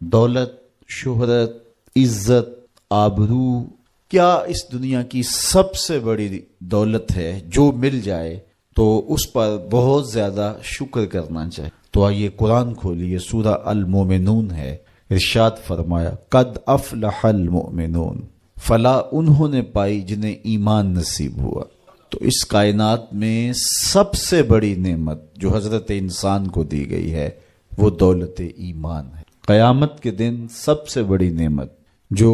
دولت، شہرت، عزت، آبرو، کیا اس دنیا کی سب سے بڑی دولت ہے جو مل جائے تو اس پر بہت زیادہ شکر کرنا چاہیے۔ تو آئیے قرآن کھولیے، سورہ المومنون ہے، ارشاد فرمایا قد افلح المؤمنون، فلاح انہوں نے پائی جنہیں ایمان نصیب ہوا۔ تو اس کائنات میں سب سے بڑی نعمت جو حضرت انسان کو دی گئی ہے وہ دولت ایمان ہے۔ قیامت کے دن سب سے بڑی نعمت جو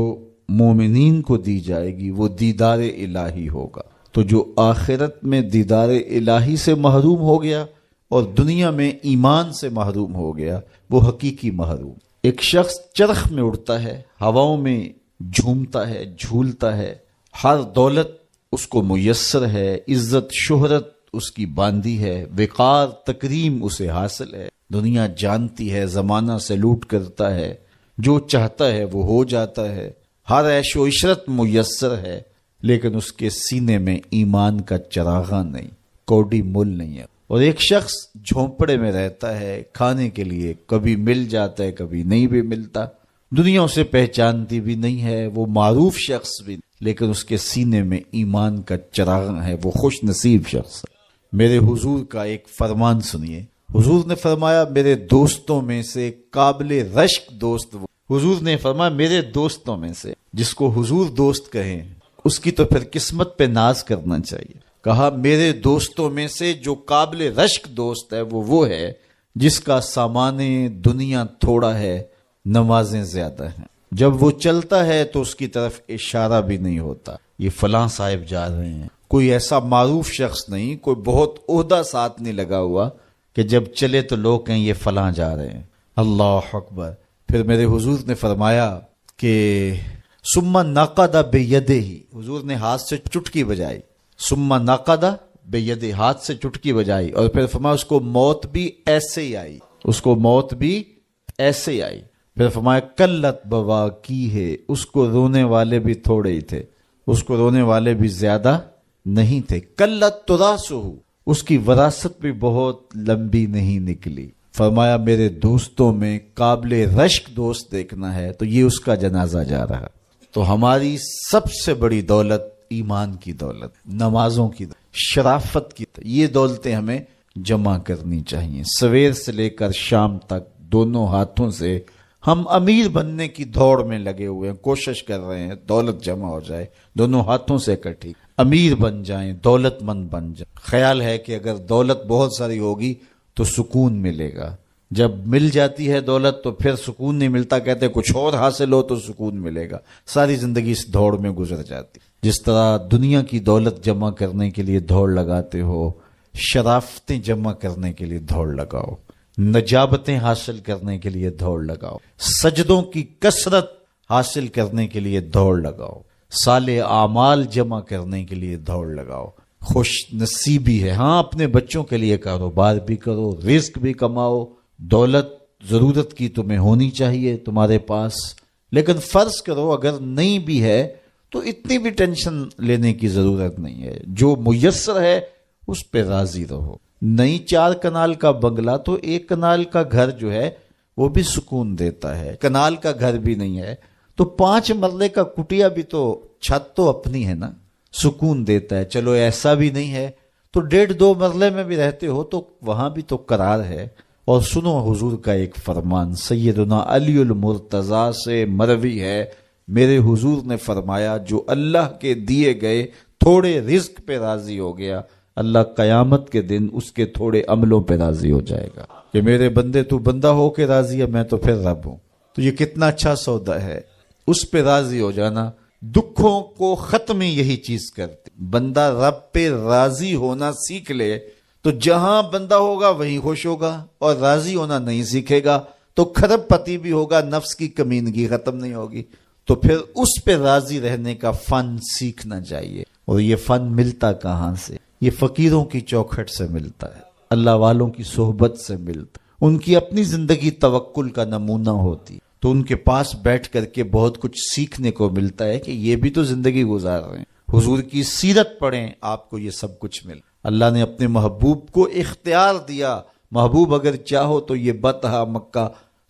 مومنین کو دی جائے گی وہ دیدار الہی ہوگا۔ تو جو آخرت میں دیدار الہی سے محروم ہو گیا اور دنیا میں ایمان سے محروم ہو گیا وہ حقیقی محروم۔ ایک شخص چرخ میں اڑتا ہے، ہواؤں میں جھومتا ہے، جھولتا ہے، ہر دولت اس کو میسر ہے، عزت شہرت اس کی باندھی ہے، وقار تکریم اسے حاصل ہے، دنیا جانتی ہے، زمانہ سلوٹ کرتا ہے، جو چاہتا ہے وہ ہو جاتا ہے، ہر عیش و عشرت میسر ہے، لیکن اس کے سینے میں ایمان کا چراغاں نہیں، کوڈی مول نہیں ہے۔ اور ایک شخص جھونپڑے میں رہتا ہے، کھانے کے لیے کبھی مل جاتا ہے کبھی نہیں بھی ملتا، دنیا اسے پہچانتی بھی نہیں ہے، وہ معروف شخص بھی، لیکن اس کے سینے میں ایمان کا چراغاں ہے، وہ خوش نصیب شخص ہے۔ میرے حضور کا ایک فرمان سنیے، حضور نے فرمایا میرے دوستوں میں سے قابل رشک دوست وہ، حضور نے فرمایا میرے دوستوں میں سے، جس کو حضور دوست کہیں اس کی تو پھر قسمت پہ ناز کرنا چاہیے۔ کہا میرے دوستوں میں سے جو قابل رشک دوست ہے وہ ہے جس کا سامان دنیا تھوڑا ہے، نمازیں زیادہ ہیں، جب وہ چلتا ہے تو اس کی طرف اشارہ بھی نہیں ہوتا، یہ فلاں صاحب جا رہے ہیں، کوئی ایسا معروف شخص نہیں، کوئی بہت عہدہ ساتھ نہیں لگا ہوا کہ جب چلے تو لوگ کہیں یہ فلاں جا رہے ہیں۔ اللہ اکبر۔ پھر میرے حضور نے فرمایا کہ ثم نقد بیدہ، حضور نے ہاتھ سے چٹکی بجائی، ثم نقد بیدہ، ہاتھ سے چٹکی بجائی، اور پھر فرمایا اس کو موت بھی ایسے ہی آئی، اس کو موت بھی ایسے ہی آئی۔ پھر فرمایا قلت بواکی ہے، اس کو رونے والے بھی تھوڑے ہی تھے، اس کو رونے والے بھی زیادہ نہیں تھے، قلت تراثہ، اس کی وراثت بھی بہت لمبی نہیں نکلی۔ فرمایا میرے دوستوں میں قابل رشک دوست دیکھنا ہے تو یہ اس کا جنازہ جا رہا۔ تو ہماری سب سے بڑی دولت ایمان کی دولت، نمازوں کی دولت، شرافت کی دولت، یہ دولتیں ہمیں جمع کرنی چاہیے۔ سویر سے لے کر شام تک دونوں ہاتھوں سے ہم امیر بننے کی دوڑ میں لگے ہوئے ہیں، کوشش کر رہے ہیں دولت جمع ہو جائے، دونوں ہاتھوں سے اکٹھی امیر بن جائیں، دولت مند بن جائیں۔ خیال ہے کہ اگر دولت بہت ساری ہوگی تو سکون ملے گا، جب مل جاتی ہے دولت تو پھر سکون نہیں ملتا، کہتے ہیں کچھ اور حاصل ہو تو سکون ملے گا، ساری زندگی اس دوڑ میں گزر جاتی۔ جس طرح دنیا کی دولت جمع کرنے کے لیے دوڑ لگاتے ہو، شرافتیں جمع کرنے کے لیے دوڑ لگاؤ، نجابتیں حاصل کرنے کے لیے دوڑ لگاؤ، سجدوں کی کثرت حاصل کرنے کے لیے دوڑ لگاؤ، صالح اعمال جمع کرنے کے لیے دوڑ لگاؤ۔ خوش نصیبی ہے، ہاں اپنے بچوں کے لیے کاروبار بھی کرو، رزق بھی کماؤ، دولت ضرورت کی تمہیں ہونی چاہیے تمہارے پاس، لیکن فرض کرو اگر نہیں بھی ہے تو اتنی بھی ٹینشن لینے کی ضرورت نہیں ہے، جو میسر ہے اس پہ راضی رہو۔ نہیں 4 کنال کا بنگلہ تو 1 کنال کا گھر جو ہے وہ بھی سکون دیتا ہے، کنال کا گھر بھی نہیں ہے تو 5 مرلے کا کٹیا بھی تو چھت تو اپنی ہے نا، سکون دیتا ہے۔ چلو ایسا بھی نہیں ہے تو 1.5-2 مرلے میں بھی رہتے ہو تو وہاں بھی تو قرار ہے۔ اور سنو حضور کا ایک فرمان، سیدنا علی المرتضیٰ سے مروی ہے، میرے حضور نے فرمایا جو اللہ کے دیے گئے تھوڑے رزق پہ راضی ہو گیا، اللہ قیامت کے دن اس کے تھوڑے عملوں پہ راضی ہو جائے گا کہ میرے بندے تو بندہ ہو کے راضی ہے، میں تو پھر رب ہوں۔ تو یہ کتنا اچھا سودا ہے، اس پہ راضی ہو جانا۔ دکھوں کو ختم یہی چیز کرتے، بندہ رب پہ راضی ہونا سیکھ لے تو جہاں بندہ ہوگا وہیں خوش ہوگا، اور راضی ہونا نہیں سیکھے گا تو کھرب پتی بھی ہوگا، نفس کی کمینگی ختم نہیں ہوگی۔ تو پھر اس پہ راضی رہنے کا فن سیکھنا چاہیے، اور یہ فن ملتا کہاں سے؟ یہ فقیروں کی چوکھٹ سے ملتا ہے، اللہ والوں کی صحبت سے ملتا ہے، ان کی اپنی زندگی توکل کا نمونہ ہوتی، تو ان کے پاس بیٹھ کر کے بہت کچھ سیکھنے کو ملتا ہے کہ یہ بھی تو زندگی گزار رہے ہیں۔ حضور کی سیرت پڑھیں، آپ کو یہ سب کچھ مل۔ اللہ نے اپنے محبوب کو اختیار دیا، محبوب اگر چاہو تو یہ بطحا مکہ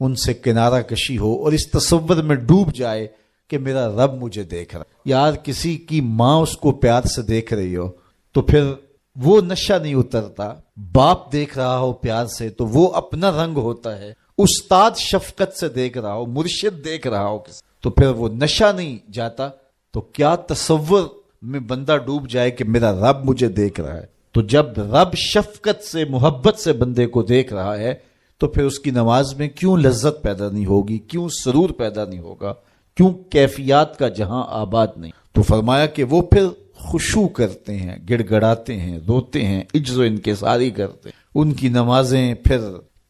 ان سے کنارہ کشی ہو اور اس تصور میں ڈوب جائے کہ میرا رب مجھے دیکھ رہا ہے۔ یار کسی کی ماں اس کو پیار سے دیکھ رہی ہو تو پھر وہ نشہ نہیں اترتا، باپ دیکھ رہا ہو پیار سے تو وہ اپنا رنگ ہوتا ہے، استاد شفقت سے دیکھ رہا ہو، مرشد دیکھ رہا ہو تو پھر وہ نشہ نہیں جاتا۔ تو کیا تصور میں بندہ ڈوب جائے کہ میرا رب مجھے دیکھ رہا ہے۔ تو جب رب شفقت سے محبت سے بندے کو دیکھ رہا ہے تو پھر اس کی نماز میں کیوں لذت پیدا نہیں ہوگی، کیوں سرور پیدا نہیں ہوگا، کیوں کیفیات کا جہاں آباد نہیں۔ تو فرمایا کہ وہ پھر خشوع کرتے ہیں، گڑ گڑاتے ہیں، روتے ہیں، عجز و انکساری کرتے ہیں۔ ان کی نمازیں پھر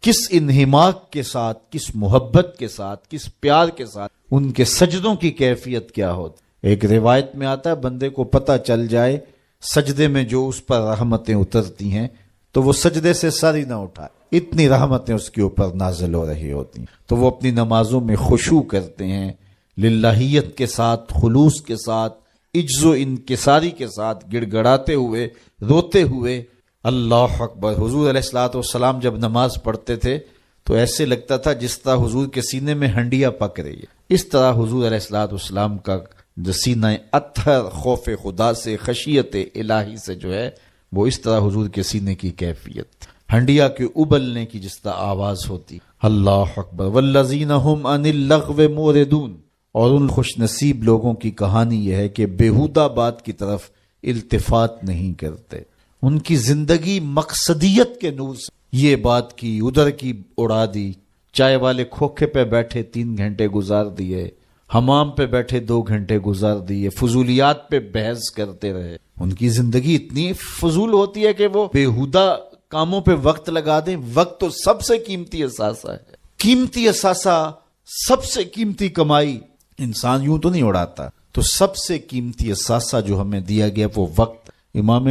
کس انہماک کے ساتھ، کس محبت کے ساتھ، کس پیار کے ساتھ، ان کے سجدوں کی کیفیت کیا ہوتی۔ ایک روایت میں آتا ہے بندے کو پتہ چل جائے سجدے میں جو اس پر رحمتیں اترتی ہیں تو وہ سجدے سے سر ہی نہ اٹھائے، اتنی رحمتیں اس کے اوپر نازل ہو رہی ہوتی ہیں۔ تو وہ اپنی نمازوں میں خشوع کرتے ہیں، للہیت کے ساتھ، خلوص کے ساتھ، عجز و انکساری کے ساتھ، گڑ گڑاتے ہوئے، روتے ہوئے۔ اللہ اکبر۔ حضور علیہ الصلوۃ والسلام جب نماز پڑھتے تھے تو ایسے لگتا تھا جس طرح حضور کے سینے میں ہنڈیا پک رہی ہے، اس طرح حضور علیہ الصلوۃ والسلام کا جو سینہ اطہر خوف خدا سے، خشیت الہی سے جو ہے، وہ اس طرح حضور کے سینے کی کیفیت، ہنڈیا کے ابلنے کی جس طرح آواز ہوتی۔ اللہ اکبر۔ والذین هم عن اللغو معرضون۔ اور ان خوش نصیب لوگوں کی کہانی یہ ہے کہ بیہودہ بات کی طرف التفات نہیں کرتے، ان کی زندگی مقصدیت کے نور سے یہ بات کی ادھر کی اڑا دی، چائے والے کھوکھے پہ بیٹھے 3 گھنٹے گزار دیے، حمام پہ بیٹھے 2 گھنٹے گزار دیے، فضولیات پہ بحث کرتے رہے۔ ان کی زندگی اتنی فضول ہوتی ہے کہ وہ بیہودہ کاموں پہ وقت لگا دیں۔ وقت تو سب سے قیمتی اثاثہ ہے، قیمتی اثاثہ، سب سے قیمتی کمائی انسان یوں تو نہیں اڑاتا۔ تو سب سے قیمتی اثاثہ جو ہمیں دیا گیا وہ وقت۔ امام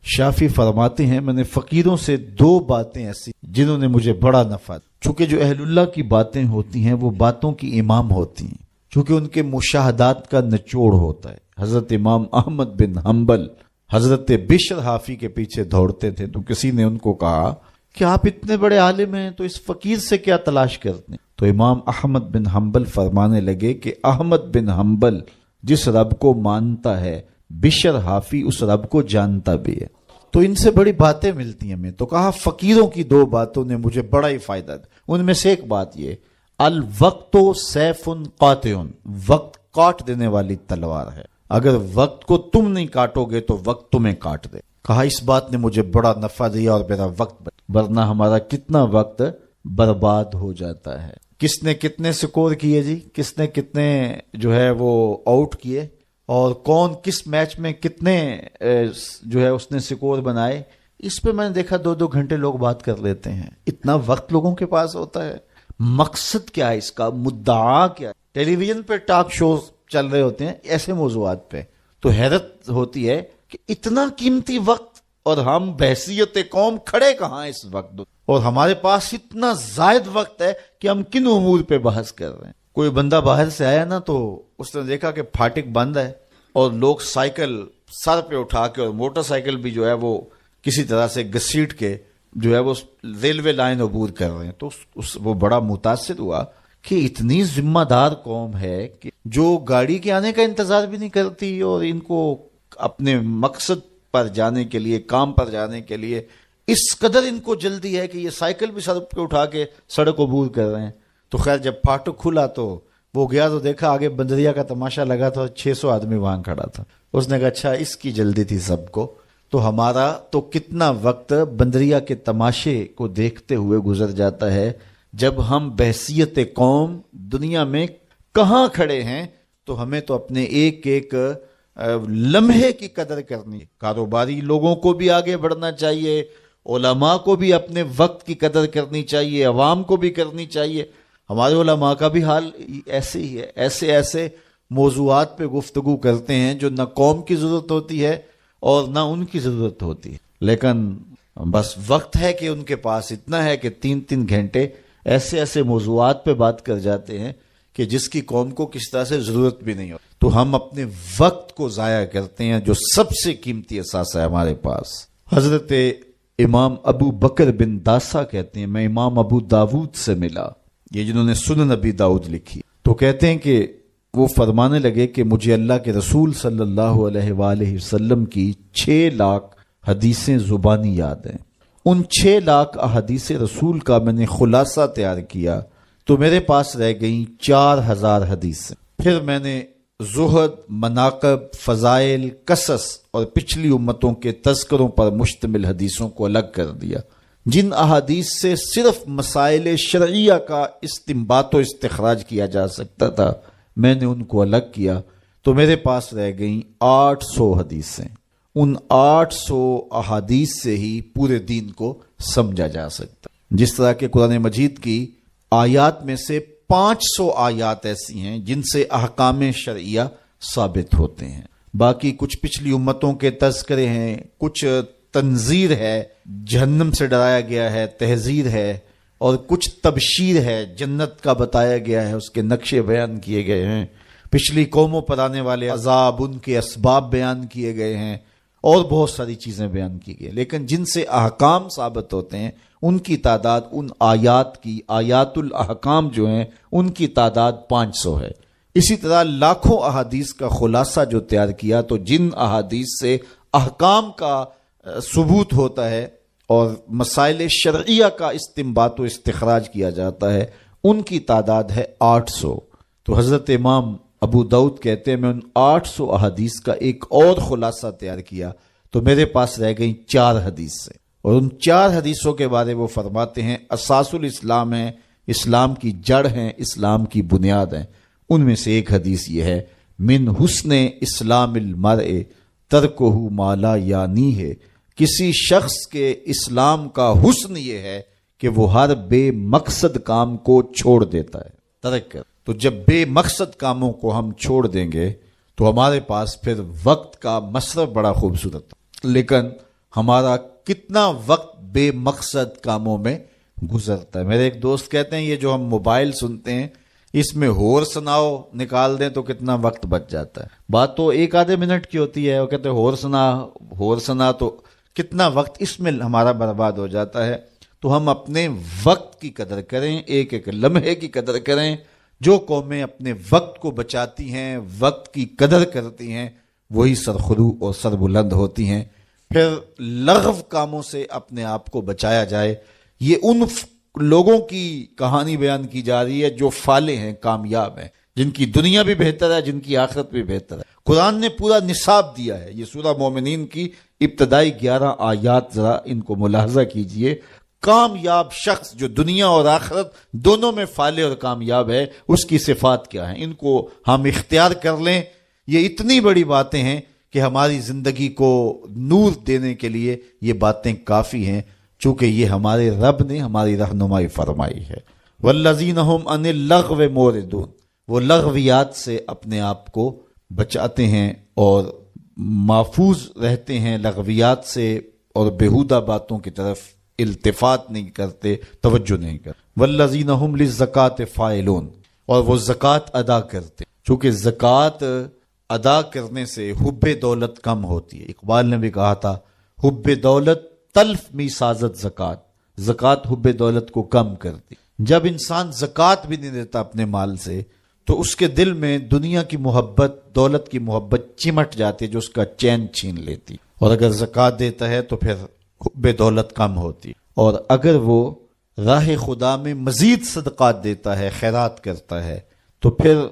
شافعی فرماتے ہیں میں نے فقیروں سے 2 باتیں ایسی جنہوں نے مجھے بڑا نفع دیا۔ چونکہ جو اہل اللہ کی باتیں ہوتی ہیں وہ باتوں کی امام ہوتی ہیں، چونکہ ان کے مشاہدات کا نچوڑ ہوتا ہے۔ حضرت امام احمد بن حنبل حضرت بشر حافی کے پیچھے دوڑتے تھے تو کسی نے ان کو کہا کہ آپ اتنے بڑے عالم ہیں تو اس فقیر سے کیا تلاش کرتے ہیں؟ تو امام احمد بن حنبل فرمانے لگے کہ احمد بن حنبل جس رب کو مانتا ہے بشر حافی اس رب کو جانتا بھی ہے، تو ان سے بڑی باتیں ملتی ہیں ہمیں۔ تو کہا فقیروں کی 2 باتوں نے مجھے بڑا ہی فائدہ دیا، ان میں سے ایک بات یہ، الوقت سیف قاطع، وقت کاٹ دینے والی تلوار ہے، اگر وقت کو تم نہیں کاٹو گے تو وقت تمہیں کاٹ دے۔ کہا اس بات نے مجھے بڑا نفع دیا اور میرا وقت ورنہ ہمارا کتنا وقت برباد ہو جاتا ہے۔ کس نے کتنے سکور کیے جی، کس نے کتنے جو ہے وہ آؤٹ کیے، اور کون کس میچ میں کتنے جو ہے اس نے سکور بنائے، اس پہ میں نے دیکھا 2-2 گھنٹے لوگ بات کر لیتے ہیں۔ اتنا وقت لوگوں کے پاس ہوتا ہے۔ مقصد کیا ہے اس کا، مدعا کیا ہے؟ ٹیلی ویژن پہ ٹاک شوز چل رہے ہوتے ہیں ایسے موضوعات پہ، تو حیرت ہوتی ہے کہ اتنا قیمتی وقت اور ہم بحثیت قوم کھڑے کہاں اس وقت، اور ہمارے پاس اتنا زائد وقت ہے کہ ہم کن امور پہ بحث کر رہے ہیں۔ کوئی بندہ باہر سے آیا نا تو اس نے دیکھا کہ پھاٹک بند ہے اور لوگ سائیکل سر پہ اٹھا کے اور موٹر سائیکل بھی جو ہے وہ کسی طرح سے گھسیٹ کے جو ہے وہ ریلوے لائن عبور کر رہے ہیں، تو وہ بڑا متاثر ہوا کہ اتنی ذمہ دار قوم ہے کہ جو گاڑی کے آنے کا انتظار بھی نہیں کرتی اور ان کو اپنے مقصد پر جانے کے لیے، کام پر جانے کے لیے اس قدر ان کو جلدی ہے کہ یہ سائیکل بھی سڑک پہ اٹھا کے سڑک عبور کر رہے ہیں۔ تو خیر جب پھاٹک کھلا تو وہ گیا تو دیکھا آگے بندریا کا تماشا لگا تھا، 600 آدمی وہاں کھڑا تھا۔ اس نے کہا اچھا اس کی جلدی تھی سب کو، تو ہمارا تو کتنا وقت بندریا کے تماشے کو دیکھتے ہوئے گزر جاتا ہے، جب ہم بحثیت قوم دنیا میں کہاں کھڑے ہیں۔ تو ہمیں تو اپنے ایک ایک لمحے کی قدر کرنی ہے۔ کاروباری لوگوں کو بھی آگے بڑھنا چاہیے، علماء کو بھی اپنے وقت کی قدر کرنی چاہیے، عوام کو بھی کرنی چاہیے۔ ہمارے علماء کا بھی حال ایسے ہی ہے، ایسے ایسے موضوعات پہ گفتگو کرتے ہیں جو نہ قوم کی ضرورت ہوتی ہے اور نہ ان کی ضرورت ہوتی ہے، لیکن بس وقت ہے کہ ان کے پاس اتنا ہے کہ 3-3 گھنٹے ایسے ایسے موضوعات پہ بات کر جاتے ہیں کہ جس کی قوم کو کس طرح سے ضرورت بھی نہیں ہو۔ تو ہم اپنے وقت کو ضائع کرتے ہیں جو سب سے قیمتی اثاثہ ہے ہمارے پاس۔ حضرت امام ابو بکر بن داسا کہتے ہیں میں امام ابو داود سے ملا یہ جنہوں نے سنن نبی داؤد لکھی، تو کہتے ہیں کہ وہ فرمانے لگے کہ مجھے اللہ کے رسول صلی اللہ علیہ وآلہ وسلم کی 6 لاکھ حدیثیں زبانی یاد ہیں۔ ان 6 لاکھ احادیث رسول کا میں نے خلاصہ تیار کیا تو میرے پاس رہ گئیں 4000 حدیثیں۔ پھر میں نے زہد، مناقب، فضائل، قصص اور پچھلی امتوں کے تذکروں پر مشتمل حدیثوں کو الگ کر دیا۔ جن احادیث سے صرف مسائل شرعیہ کا استنباط و استخراج کیا جا سکتا تھا میں نے ان کو الگ کیا تو میرے پاس رہ گئیں 800 حدیثیں۔ ان 800 احادیث سے ہی پورے دین کو سمجھا جا سکتا، جس طرح کہ قرآن مجید کی آیات میں سے 500 آیات ایسی ہیں جن سے احکام شرعیہ ثابت ہوتے ہیں، باقی کچھ پچھلی امتوں کے تذکرے ہیں، کچھ تنذیر ہے، جہنم سے ڈرایا گیا ہے، تحذیر ہے، اور کچھ تبشیر ہے، جنت کا بتایا گیا ہے، اس کے نقشے بیان کیے گئے ہیں، پچھلی قوموں پر آنے والے عذاب، ان کے اسباب بیان کیے گئے ہیں، اور بہت ساری چیزیں بیان کی گئی، لیکن جن سے احکام ثابت ہوتے ہیں ان کی تعداد، ان آیات کی، آیات الاحکام جو ہیں ان کی تعداد 500 ہے۔ اسی طرح لاکھوں احادیث کا خلاصہ جو تیار کیا تو جن احادیث سے احکام کا ثبوت ہوتا ہے اور مسائل شرعیہ کا استنباط و استخراج کیا جاتا ہے ان کی تعداد ہے 800۔ تو حضرت امام ابو داؤد کہتے ہیں میں ان 800 احادیث کا ایک اور خلاصہ تیار کیا تو میرے پاس رہ گئیں 4 حدیثیں، اور ان 4 حدیثوں کے بارے وہ فرماتے ہیں اساس الاسلام ہیں، اسلام کی جڑ ہیں، اسلام کی بنیاد ہیں۔ ان میں سے ایک حدیث یہ ہے من حسن اسلام المرء ترکہ ما لا یعنی ہے، کسی شخص کے اسلام کا حسن یہ ہے کہ وہ ہر بے مقصد کام کو چھوڑ دیتا ہے، ترک کر۔ تو جب بے مقصد کاموں کو ہم چھوڑ دیں گے تو ہمارے پاس پھر وقت کا مصرف بڑا خوبصورت ہے، لیکن ہمارا کتنا وقت بے مقصد کاموں میں گزرتا ہے۔ میرے ایک دوست کہتے ہیں یہ جو ہم موبائل سنتے ہیں اس میں ہور سناؤ نکال دیں تو کتنا وقت بچ جاتا ہے۔ بات تو 1 آدھے منٹ کی ہوتی ہے، وہ کہتے ہیں ہور سنا تو کتنا وقت اس میں ہمارا برباد ہو جاتا ہے۔ تو ہم اپنے وقت کی قدر کریں، ایک ایک لمحے کی قدر کریں۔ جو قومیں اپنے وقت کو بچاتی ہیں، وقت کی قدر کرتی ہیں، وہی سرخرو اور سربلند ہوتی ہیں۔ پھر لغو کاموں سے اپنے آپ کو بچایا جائے۔ یہ ان لوگوں کی کہانی بیان کی جا رہی ہے جو فالح ہیں، کامیاب ہیں، جن کی دنیا بھی بہتر ہے، جن کی آخرت بھی بہتر ہے۔ قرآن نے پورا نصاب دیا ہے۔ یہ سورہ مومنین کی ابتدائی 11 آیات ذرا ان کو ملاحظہ کیجئے۔ کامیاب شخص جو دنیا اور آخرت دونوں میں فالح اور کامیاب ہے، اس کی صفات کیا ہیں، ان کو ہم اختیار کر لیں۔ یہ اتنی بڑی باتیں ہیں کہ ہماری زندگی کو نور دینے کے لیے یہ باتیں کافی ہیں، چونکہ یہ ہمارے رب نے ہماری رہنمائی فرمائی ہے۔ والذین ھم عن اللغو معرضون، وہ لغویات سے اپنے آپ کو بچاتے ہیں اور محفوظ رہتے ہیں لغویات سے، اور بیہودہ باتوں کی طرف التفات نہیں کرتے، توجہ نہیں کرتے۔ والذین ھم للزکاۃ فاعلون، اور وہ زکوٰۃ ادا کرتے، چونکہ زکوٰۃ ادا کرنے سے حب دولت کم ہوتی ہے۔ اقبال نے بھی کہا تھا حب دولت تلف می سازت زکوٰۃ، زکوٰۃ حب دولت کو کم کرتی۔ جب انسان زکوٰۃ بھی نہیں دیتا اپنے مال سے تو اس کے دل میں دنیا کی محبت، دولت کی محبت چمٹ جاتی ہے جو اس کا چین چھین لیتی، اور اگر زکوٰۃ دیتا ہے تو پھر حب دولت کم ہوتی، اور اگر وہ راہ خدا میں مزید صدقات دیتا ہے، خیرات کرتا ہے، تو پھر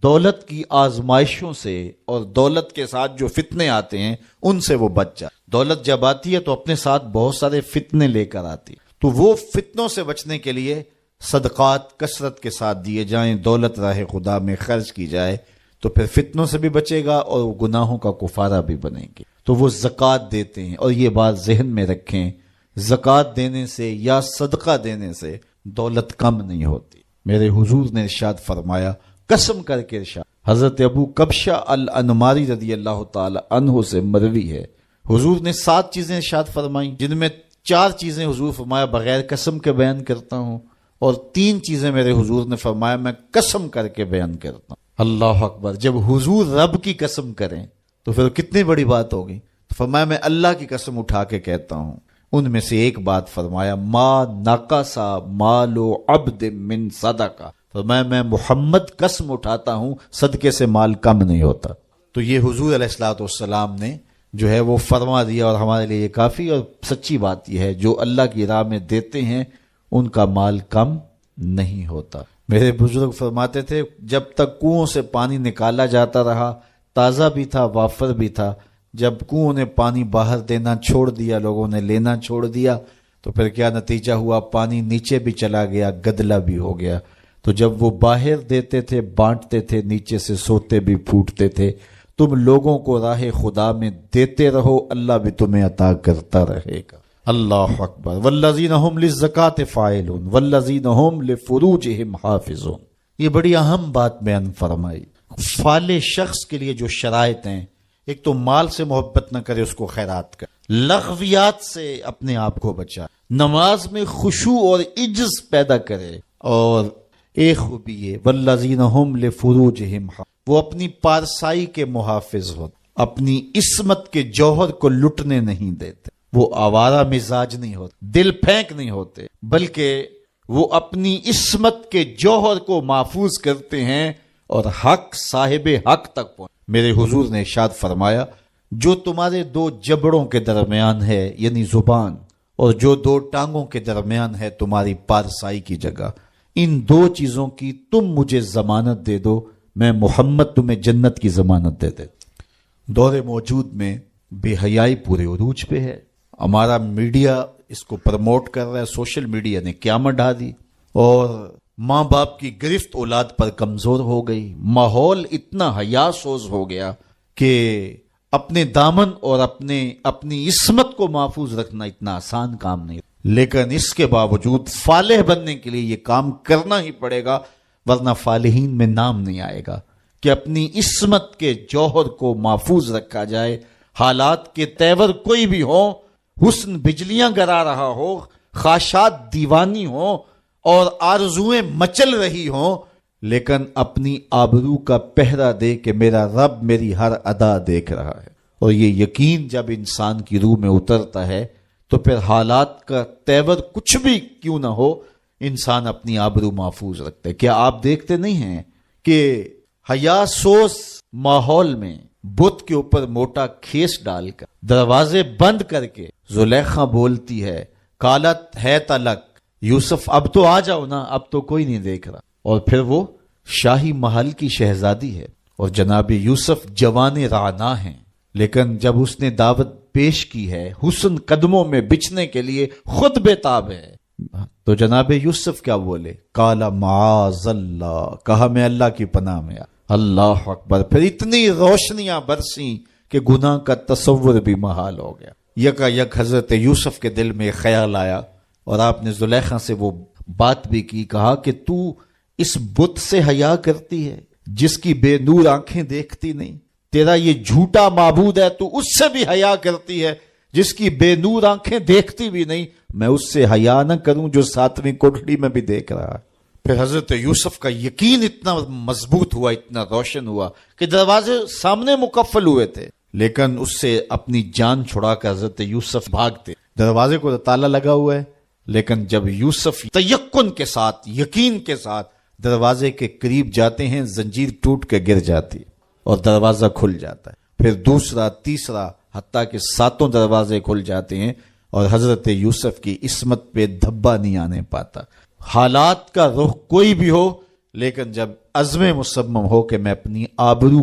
دولت کی آزمائشوں سے اور دولت کے ساتھ جو فتنے آتے ہیں ان سے وہ بچ جائے۔ دولت جب آتی ہے تو اپنے ساتھ بہت سارے فتنے لے کر آتی، تو وہ فتنوں سے بچنے کے لیے صدقات کثرت کے ساتھ دیے جائیں، دولت راہ خدا میں خرچ کی جائے، تو پھر فتنوں سے بھی بچے گا اور گناہوں کا کفارہ بھی بنے گی۔ تو وہ زکوٰۃ دیتے ہیں، اور یہ بات ذہن میں رکھیں، زکوٰۃ دینے سے یا صدقہ دینے سے دولت کم نہیں ہوتی۔ میرے حضور نے ارشاد فرمایا، قسم کر کے ارشاد، حضرت ابو کبشہ الانماری رضی اللہ تعالی عنہ سے مروی ہے، حضور نے 7 چیزیں ارشاد فرمائیں، جن میں 4 چیزیں حضور فرمایا بغیر قسم کے بیان کرتا ہوں، اور 3 چیزیں میرے حضور نے فرمایا میں قسم کر کے بیان کرتا ہوں۔ اللہ اکبر! جب حضور رب کی قسم کریں تو پھر کتنی بڑی بات ہوگی۔ فرمایا میں اللہ کی قسم اٹھا کے کہتا ہوں، ان میں سے ایک بات فرمایا، ما نقصا مال عبد من صدقہ، فرمایا میں محمد قسم اٹھاتا ہوں صدقے سے مال کم نہیں ہوتا۔ تو یہ حضور علیہ الصلوۃ والسلام نے جو ہے وہ فرما دیا، اور ہمارے لیے یہ کافی اور سچی بات یہ ہے، جو اللہ کی راہ میں دیتے ہیں ان کا مال کم نہیں ہوتا۔ میرے بزرگ فرماتے تھے جب تک کنویں سے پانی نکالا جاتا رہا، تازہ بھی تھا وافر بھی تھا، جب کنویں نے پانی باہر دینا چھوڑ دیا، لوگوں نے لینا چھوڑ دیا، تو پھر کیا نتیجہ ہوا؟ پانی نیچے بھی چلا گیا، گدلا بھی ہو گیا۔ تو جب وہ باہر دیتے تھے، بانٹتے تھے، نیچے سے سوتے بھی پھوٹتے تھے۔ تم لوگوں کو راہ خدا میں دیتے رہو، اللہ بھی تمہیں عطا کرتا رہے گا۔ اللہ اکبر۔ والذین ہم للزکاۃ فاعلون والذین ہم لفروجہم حافظون۔ یہ بڑی اہم بات بیان فرمائی۔ فالح شخص کے لیے جو شرائط ہیں، ایک تو مال سے محبت نہ کرے، اس کو خیرات کرے، لغویات سے اپنے آپ کو بچائے، نماز میں خشوع اور عجز پیدا کرے، اور ایک خوبی یہ والذین ہم لفروجہم، وہ اپنی پارسائی کے محافظ ہوتے، اپنی عصمت کے جوہر کو لٹنے نہیں دیتے، وہ آوارہ مزاج نہیں ہوتے، دل پھینک نہیں ہوتے، بلکہ وہ اپنی عصمت کے جوہر کو محفوظ کرتے ہیں اور حق صاحب حق تک پہنچ۔ میرے حضور نے ارشاد فرمایا، جو تمہارے دو جبڑوں کے درمیان ہے یعنی زبان، اور جو دو ٹانگوں کے درمیان ہے تمہاری پارسائی کی جگہ، ان دو چیزوں کی تم مجھے ضمانت دے دو، میں محمد تمہیں جنت کی ضمانت دے دیتا۔ دور موجود میں بے حیائی پورے عروج پہ ہے، ہمارا میڈیا اس کو پروموٹ کر رہا ہے، سوشل میڈیا نے قیامت ڈھا دی، اور ماں باپ کی گرفت اولاد پر کمزور ہو گئی، ماحول اتنا حیا سوز ہو گیا کہ اپنے دامن اور اپنی عصمت کو محفوظ رکھنا اتنا آسان کام نہیں، لیکن اس کے باوجود فالح بننے کے لیے یہ کام کرنا ہی پڑے گا، ورنہ فالحین میں نام نہیں آئے گا، کہ اپنی عصمت کے جوہر کو محفوظ رکھا جائے، حالات کے تیور کوئی بھی ہو، حسن بجلیاں گرا رہا ہو، خواہشات دیوانی ہو اور آرزویں مچل رہی ہوں، لیکن اپنی آبرو کا پہرا دے کہ میرا رب میری ہر ادا دیکھ رہا ہے، اور یہ یقین جب انسان کی روح میں اترتا ہے تو پھر حالات کا تیور کچھ بھی کیوں نہ ہو، انسان اپنی آبرو محفوظ رکھتا ہے۔ کیا آپ دیکھتے نہیں ہیں کہ حیا سوز ماحول میں بت کے اوپر موٹا کھیس ڈال کر دروازے بند کر کے زلیخا بولتی ہے، کالت ہے تلک یوسف، اب تو آ جاؤ نا، اب تو کوئی نہیں دیکھ رہا، اور پھر وہ شاہی محل کی شہزادی ہے، اور جناب یوسف جوان رانا ہیں، لیکن جب اس نے دعوت پیش کی ہے حسن قدموں میں بچھنے کے لیے، خود بےتاب ہے، تو جناب یوسف کیا بولے؟ قال معاذ اللہ، کہا میں اللہ کی پناہ میں۔ اللہ اکبر۔ پھر اتنی روشنیاں برسیں کہ گناہ کا تصور بھی محال ہو گیا۔ یکا یک حضرت یوسف کے دل میں خیال آیا، اور آپ نے زلیخا سے وہ بات بھی کی، کہا کہ تو اس بت سے حیا کرتی ہے جس کی بے نور آنکھیں دیکھتی نہیں، تیرا یہ جھوٹا معبود ہے، تو اس سے بھی حیا کرتی ہے جس کی بے نور آنکھیں دیکھتی بھی نہیں، میں اس سے حیا نہ کروں جو 7ویں کوٹڑی میں بھی دیکھ رہا ہے۔ پھر حضرت یوسف کا یقین اتنا مضبوط ہوا، اتنا روشن ہوا کہ دروازے سامنے مقفل ہوئے تھے، لیکن اس سے اپنی جان چھڑا کر حضرت یوسف بھاگتے، دروازے کو تالا لگا ہوا ہے، لیکن جب یوسف تیقن کے ساتھ، یقین کے ساتھ دروازے کے قریب جاتے ہیں، زنجیر ٹوٹ کے گر جاتی اور دروازہ کھل جاتا ہے، پھر دوسرا، تیسرا، حتیٰ کہ 7 دروازے کھل جاتے ہیں، اور حضرت یوسف کی عصمت پہ دھبا نہیں آنے پاتا۔ حالات کا رخ کوئی بھی ہو، لیکن جب عزم مصمم ہو کہ میں اپنی آبرو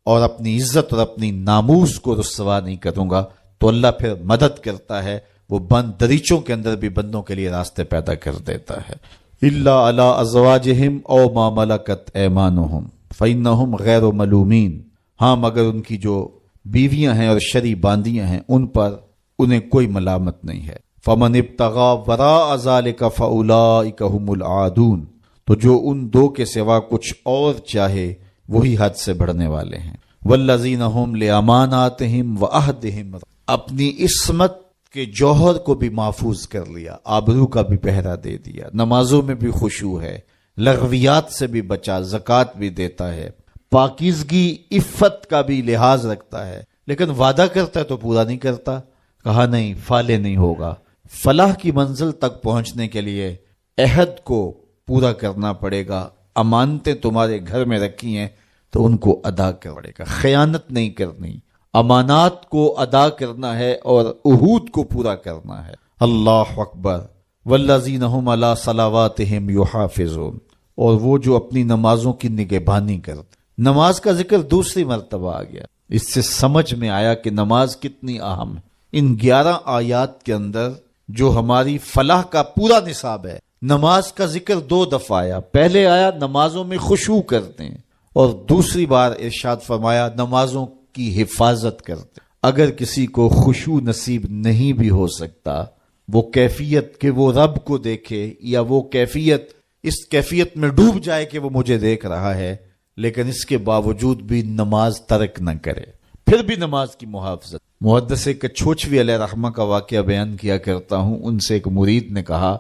اور اپنی عزت اور اپنی ناموس کو رسوا نہیں کروں گا، تو اللہ پھر مدد کرتا ہے، وہ بند دریچوں کے اندر بھی بندوں کے لیے راستے پیدا کر دیتا ہے۔ الا علی ازواجہم او ما ملکت ایمانہم فانہم غیر ملومین، ہاں مگر ان کی جو بیویاں ہیں اور شرعی باندیاں ہیں ان پر انہیں کوئی ملامت نہیں ہے۔ فمن ابتغى وراء ذلك فاولئک هم العادون، تو جو ان دو کے سوا کچھ اور چاہے وہی حد سے بڑھنے والے ہیں۔ والذین هم لاماناتہم وعہدہم، اپنی عصمت کے جوہر کو بھی محفوظ کر لیا، آبرو کا بھی پہرا دے دیا، نمازوں میں بھی خشوع ہے، لغویات سے بھی بچا، زکوٰۃ بھی دیتا ہے، پاکیزگی عفت کا بھی لحاظ رکھتا ہے، لیکن وعدہ کرتا ہے تو پورا نہیں کرتا، کہا نہیں فالح نہیں ہوگا، فلاح کی منزل تک پہنچنے کے لیے عہد کو پورا کرنا پڑے گا. امانتیں تمہارے گھر میں رکھی ہیں تو ان کو ادا کرنا پڑے گا. خیانت نہیں کرنی، امانات کو ادا کرنا ہے اور عہود کو پورا کرنا ہے. اللہ اکبر. والذین هم علی صلواتہم یحافظون، اور وہ جو اپنی نمازوں کی نگہبانی کرتے. نماز کا ذکر دوسری مرتبہ آ گیا. اس سے سمجھ میں آیا کہ نماز کتنی اہم ہے. ان 11 آیات کے اندر جو ہماری فلاح کا پورا نصاب ہے، نماز کا ذکر 2 دفعہ آیا. پہلے آیا نمازوں میں خشوع کرتے ہیں، اور دوسری بار ارشاد فرمایا نمازوں کی حفاظت کرتے. اگر کسی کو خشوع نصیب نہیں بھی ہو سکتا، وہ کیفیت کہ وہ رب کو دیکھے، یا وہ کیفیت اس کیفیت میں ڈوب جائے کہ وہ مجھے دیکھ رہا ہے، لیکن اس کے باوجود بھی نماز ترک نہ کرے، پھر بھی نماز کی محافظت. محدث کچھوچوی علیہ رحمہ کا واقعہ بیان کیا کرتا ہوں. ان سے ایک مرید نے کہا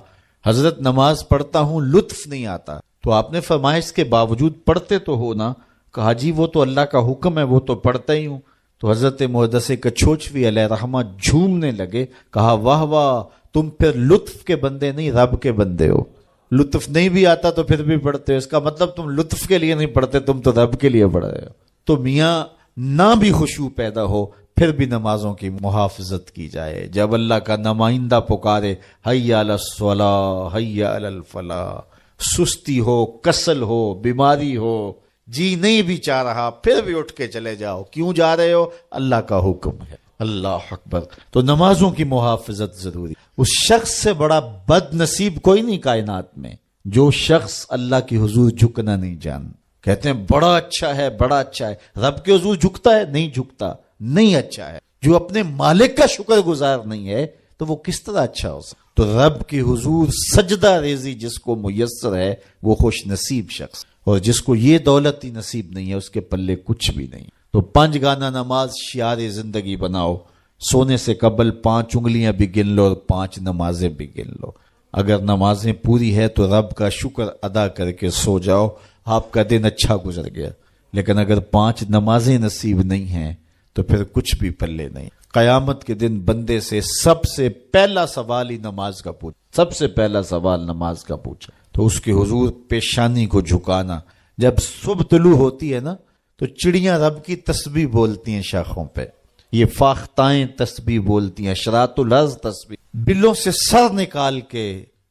حضرت نماز پڑھتا ہوں لطف نہیں آتا. تو آپ نے فرمایا اس کے باوجود پڑھتے تو ہو نا؟ کہا جی وہ تو اللہ کا حکم ہے، وہ تو پڑھتا ہی ہوں. تو حضرت محدث کچھوچوی علیہ رحمہ جھومنے لگے، کہا واہ واہ، تم پھر لطف کے بندے نہیں رب کے بندے ہو. لطف نہیں بھی آتا تو پھر بھی پڑھتے ہو، اس کا مطلب تم لطف کے لیے نہیں پڑھتے، تم تو رب کے لیے پڑھ رہے ہو. تو میاں نہ بھی خشوع پیدا ہو پھر بھی نمازوں کی محافظت کی جائے. جب اللہ کا نمائندہ پکارے حی علی الصلاۃ حی علی الفلاح، سستی ہو، کسل ہو، بیماری ہو، جی نہیں بھی چاہ رہا، پھر بھی اٹھ کے چلے جاؤ. کیوں جا رہے ہو؟ اللہ کا حکم ہے. اللہ اکبر. تو نمازوں کی محافظت ضروری. اس شخص سے بڑا بد نصیب کوئی نہیں کائنات میں جو شخص اللہ کی حضور جھکنا نہیں جان. کہتے ہیں بڑا اچھا ہے، بڑا اچھا ہے. رب کے حضور جھکتا ہے؟ نہیں جھکتا، نہیں اچھا ہے. جو اپنے مالک کا شکر گزار نہیں ہے تو وہ کس طرح اچھا ہو سکتا؟ تو رب کی حضور سجدہ ریزی جس کو میسر ہے وہ خوش نصیب شخص، اور جس کو یہ دولت ہی نصیب نہیں ہے اس کے پلے کچھ بھی نہیں. تو 5 گانا نماز شعار زندگی بناؤ. سونے سے قبل 5 انگلیاں بھی گن لو اور 5 نمازیں بھی گن لو. اگر نمازیں پوری ہے تو رب کا شکر ادا کر کے سو جاؤ، آپ کا دن اچھا گزر گیا. لیکن اگر 5 نمازیں نصیب نہیں ہیں تو پھر کچھ بھی پلے نہیں. قیامت کے دن بندے سے سب سے پہلا سوال ہی نماز کا پوچھا. سب سے پہلا سوال نماز کا پوچھا تو اس کے حضور پیشانی کو جھکانا. جب صبح طلوع ہوتی ہے نا تو چڑیاں رب کی تسبیح بولتی ہیں شاخوں پہ، یہ فاختائیں تسبیح بولتی ہیں، شراط الارض تسبیح، بلوں سے سر نکال کے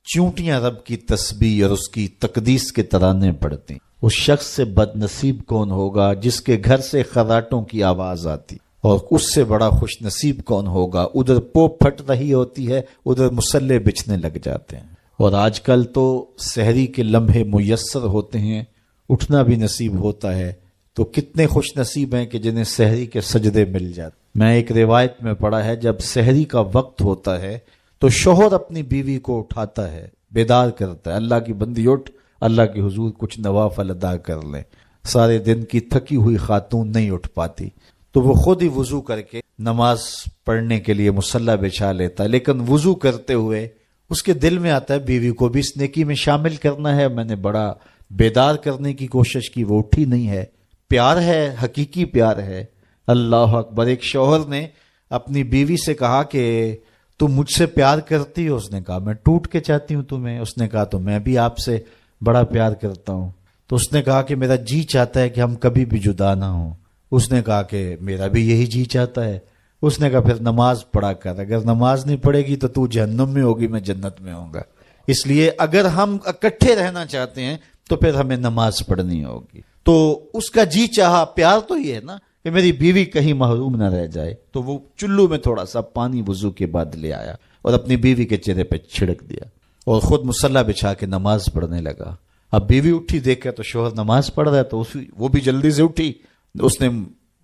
چونٹیاں رب کی تسبیح اور اس کی تقدیس کے ترانے پڑھتی. اس شخص سے بد نصیب کون ہوگا جس کے گھر سے خراٹوں کی آواز آتی، اور اس سے بڑا خوش نصیب کون ہوگا ادھر پوپ پھٹ رہی ہوتی ہے، ادھر مسلح بچھنے لگ جاتے ہیں. اور آج کل تو سحری کے لمحے میسر ہوتے ہیں، اٹھنا بھی نصیب ہوتا ہے، تو کتنے خوش نصیب ہیں کہ جنہیں سحری کے سجدے مل جاتے. میں ایک روایت میں پڑھا ہے جب سحری کا وقت ہوتا ہے تو شوہر اپنی بیوی کو اٹھاتا ہے، بیدار کرتا ہے، اللہ کی بندی اٹھ، اللہ کی حضور کچھ نوافل ادا کر لیں. سارے دن کی تھکی ہوئی خاتون نہیں اٹھ پاتی تو وہ خود ہی وضو کر کے نماز پڑھنے کے لیے مصلی بچھا لیتا ہے. لیکن وضو کرتے ہوئے اس کے دل میں آتا ہے بیوی کو بھی اس نیکی میں شامل کرنا ہے. میں نے بڑا بیدار کرنے کی کوشش کی، وہ اٹھی نہیں ہے. پیار ہے، حقیقی پیار ہے. اللہ اکبر. ایک شوہر نے اپنی بیوی سے کہا کہ تم مجھ سے پیار کرتی ہو؟ اس نے کہا میں ٹوٹ کے چاہتی ہوں تمہیں. اس نے کہا تو میں بھی آپ سے بڑا پیار کرتا ہوں. تو اس نے کہا کہ میرا جی چاہتا ہے کہ ہم کبھی بھی جدا نہ ہوں. اس نے کہا کہ میرا بھی یہی جی چاہتا ہے. اس نے کہا پھر نماز پڑھا کر، اگر نماز نہیں پڑھے گی تو جہنم میں ہوگی، میں جنت میں ہوں گا. اس لیے اگر ہم اکٹھے رہنا چاہتے ہیں تو پھر ہمیں نماز پڑھنی ہوگی. تو اس کا جی چاہا، پیار تو یہ ہے نا کہ میری بیوی کہیں محروم نہ رہ جائے. تو وہ چلو میں تھوڑا سا پانی وضو کے بعد لے آیا اور اپنی بیوی کے چہرے پہ چھڑک دیا اور خود مصلی بچھا کے نماز پڑھنے لگا. اب بیوی اٹھی، دیکھا تو شوہر نماز پڑھ رہا ہے تو وہ بھی جلدی سے اٹھی. اس نے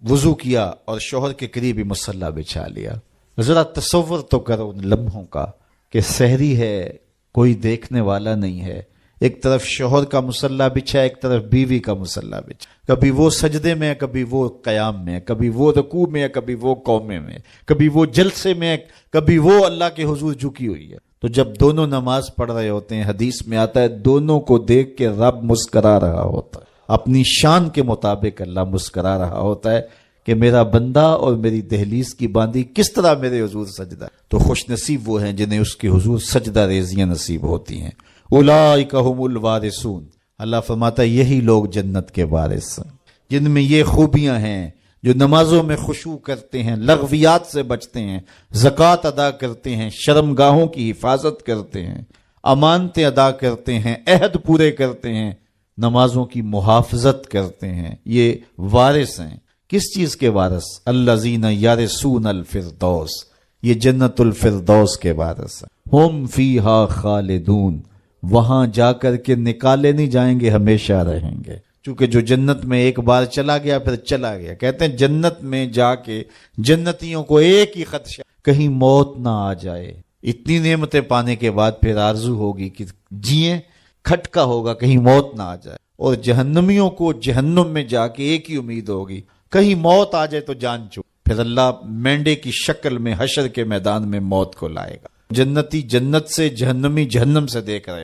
وضو کیا اور شوہر کے قریب ہی مصلی بچھا لیا. ذرا تصور تو کرو ان لمحوں کا کہ سحری ہے، کوئی دیکھنے والا نہیں ہے، ایک طرف شوہر کا مصلی بچھا، ایک طرف بیوی کا مصلی بچھا. کبھی وہ سجدے میں ہے، کبھی وہ قیام میں ہے، کبھی وہ رکوع میں ہے، کبھی وہ قومے میں، کبھی وہ جلسے میں ہے، کبھی وہ اللہ کے حضور جھکی ہوئی ہے. تو جب دونوں نماز پڑھ رہے ہوتے ہیں، حدیث میں آتا ہے دونوں کو دیکھ کے رب مسکرا رہا ہوتا ہے. اپنی شان کے مطابق اللہ مسکرا رہا ہوتا ہے کہ میرا بندہ اور میری دہلیز کی باندی کس طرح میرے حضور سجدہ، تو خوش نصیب وہ ہیں جنہیں اس کے حضور سجدہ ریزیاں نصیب ہوتی ہیں۔ اولئک هم الوارثون، اللہ فرماتا ہے یہی لوگ جنت کے وارث ہیں جن میں یہ خوبیاں ہیں، جو نمازوں میں خشوع کرتے ہیں، لغویات سے بچتے ہیں، زکوٰۃ ادا کرتے ہیں، شرمگاہوں کی حفاظت کرتے ہیں، امانتیں ادا کرتے ہیں، عہد پورے کرتے ہیں، نمازوں کی محافظت کرتے ہیں، یہ وارث ہیں۔ کس چیز کے وارث؟ الذین یرثون الفردوس، یہ جنت الفردوس کے وارث ہیں۔ ہم فیہا خالدون، وہاں جا کر کے نکالے نہیں جائیں گے، ہمیشہ رہیں گے، چونکہ جو جنت میں ایک بار چلا گیا پھر چلا گیا۔ کہتے ہیں جنت میں جا کے جنتیوں کو ایک ہی خدشہ، کہیں موت نہ آ جائے۔ اتنی نعمتیں پانے کے بعد پھر آرزو ہوگی کہ جئیں، کھٹکا ہوگا کہیں موت نہ آ جائے۔ اور جہنمیوں کو جہنم میں جا کے ایک ہی امید ہوگی، کہیں موت آ جائے تو جان چھوٹ۔ پھر اللہ مینڈے کی شکل میں حشر کے میدان میں موت کو لائے گا۔ جنتی جنت سے، جہنمی جہنم سے دیکھ رہے۔